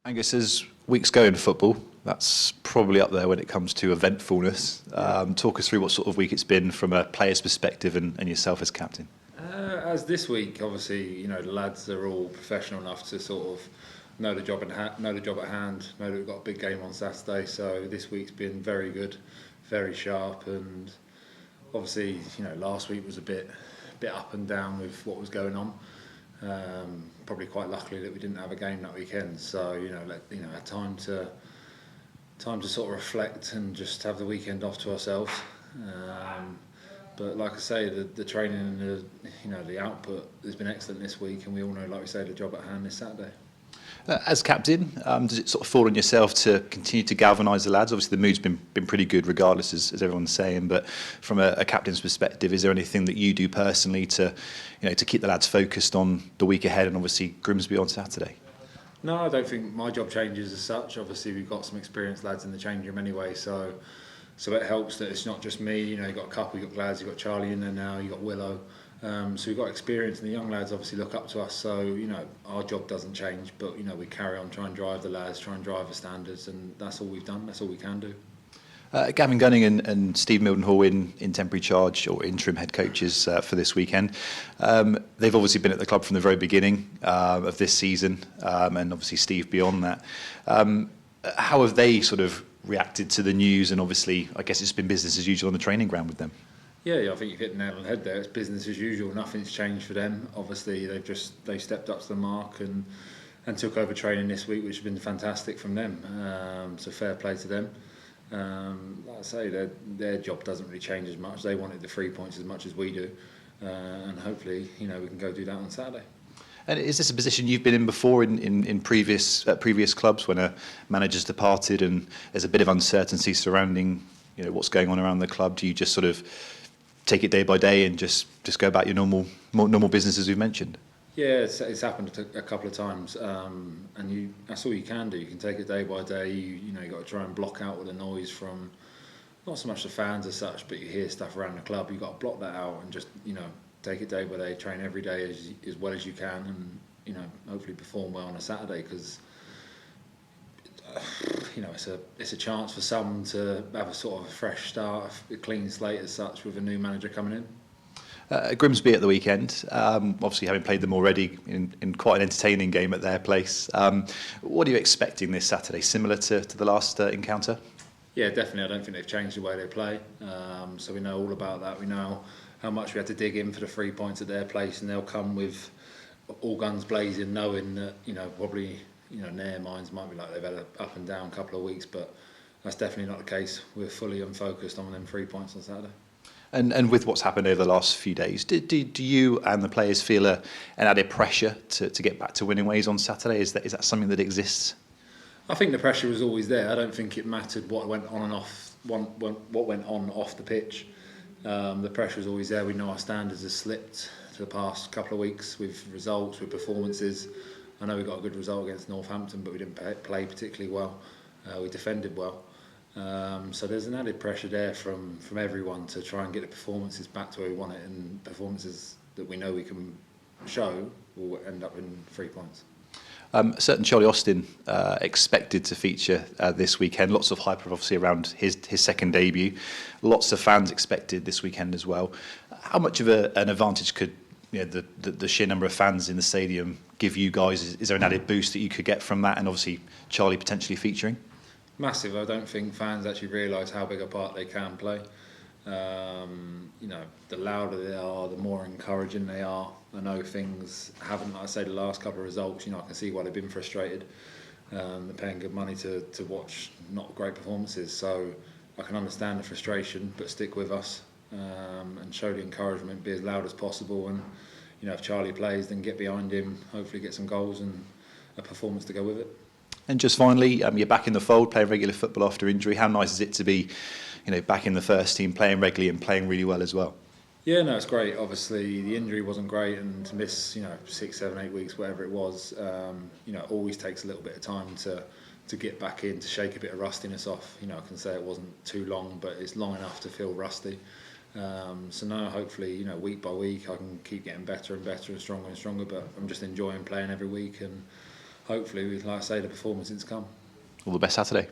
Angus, as weeks go in football, that's probably up there when it comes to eventfulness. Talk us through what sort of week it's been from a player's perspective and yourself as captain. As this week, obviously, the lads are all professional enough to sort of know the job at hand, know that we've got a big game on Saturday. So this week's been very good, very sharp, and obviously, last week was a bit up and down with what was going on. Probably quite luckily that we didn't have a game that weekend. So had time to sort of reflect and just have the weekend off to ourselves. But like I say, the training and the output has been excellent this week, and we all know, like we say, the job at hand this Saturday. As captain, does it sort of fall on yourself to continue to galvanise the lads? Obviously, the mood's been pretty good, regardless, as everyone's saying. But from a captain's perspective, is there anything that you do personally to keep the lads focused on the week ahead and obviously Grimsby on Saturday? No, I don't think my job changes as such. Obviously, we've got some experienced lads in the change room anyway, so it helps that it's not just me. You've got a couple, you've got lads, you've got Charlie in there now, you've got Willow. So we've got experience, and the young lads obviously look up to us. So our job doesn't change, but we carry on, try and drive the lads, try and drive the standards, and that's all we've done. That's all we can do. Gavin Gunning and Steve Mildenhall in temporary charge or interim head coaches for this weekend. They've obviously been at the club from the very beginning of this season, and obviously Steve beyond that. How have they sort of reacted to the news? And obviously, I guess it's been business as usual on the training ground with them. Yeah, I think you've hit the nail on the head there. It's business as usual. Nothing's changed for them. Obviously, they stepped up to the mark and took over training this week, which has been fantastic from them. So fair play to them. Like I say, their job doesn't really change as much. They wanted the 3 points as much as we do, and hopefully, we can go do that on Saturday. And is this a position you've been in before in previous clubs when a manager's departed and there's a bit of uncertainty surrounding what's going on around the club? Do you just sort of take it day by day and just go about your normal business as we've mentioned? Yeah, it's happened a couple of times, and that's all you can do. You can take it day by day. You got to try and block out all the noise from not so much the fans as such, but you hear stuff around the club. You've got to block that out and just take it day by day. Train every day as well as you can, and hopefully perform well on a Saturday, because it's a chance for some to have a sort of a fresh start, a clean slate as such, with a new manager coming in. Grimsby at the weekend, obviously having played them already in quite an entertaining game at their place. What are you expecting this Saturday? Similar to the last encounter? Yeah, definitely. I don't think they've changed the way they play. So we know all about that. We know how much we had to dig in for the 3 points at their place, and they'll come with all guns blazing, knowing that probably in their minds might be like they've had an up and down couple of weeks, but that's definitely not the case. We're fully unfocused on them 3 points on Saturday. And with what's happened over the last few days, do you and the players feel an added pressure to get back to winning ways on Saturday? Is that something that exists? I think the pressure was always there. I don't think it mattered what went on and off what went on off the pitch. The pressure was always there. We know our standards have slipped to the past couple of weeks with results, with performances. I know we got a good result against Northampton, but we didn't play particularly well. We defended well. So there's an added pressure there from everyone to try and get the performances back to where we want it, and performances that we know we can show will end up in 3 points. Certain Charlie Austin expected to feature this weekend. Lots of hype obviously around his second debut. Lots of fans expected this weekend as well. How much of an advantage could the sheer number of fans in the stadium give you guys? Is there an added boost that you could get from that, and obviously Charlie potentially featuring? Massive. I don't think fans actually realise how big a part they can play. The louder they are, the more encouraging they are. I know things haven't, like I say, the last couple of results, I can see why they've been frustrated. They're paying good money to watch not great performances, so I can understand the frustration, but stick with us and show the encouragement, be as loud as possible, and if Charlie plays, then get behind him, hopefully get some goals and a performance to go with it. And just finally, you're back in the fold, playing regular football after injury. How nice is it to be, back in the first team, playing regularly and playing really well as well? Yeah, no, it's great. Obviously, the injury wasn't great, and to miss, 6, 7, 8 weeks, whatever it was, it always takes a little bit of time to get back in, to shake a bit of rustiness off. I can say it wasn't too long, but it's long enough to feel rusty. So now, hopefully, week by week, I can keep getting better and better and stronger. But I'm just enjoying playing every week, and hopefully, like I say, the performance has come. All the best Saturday.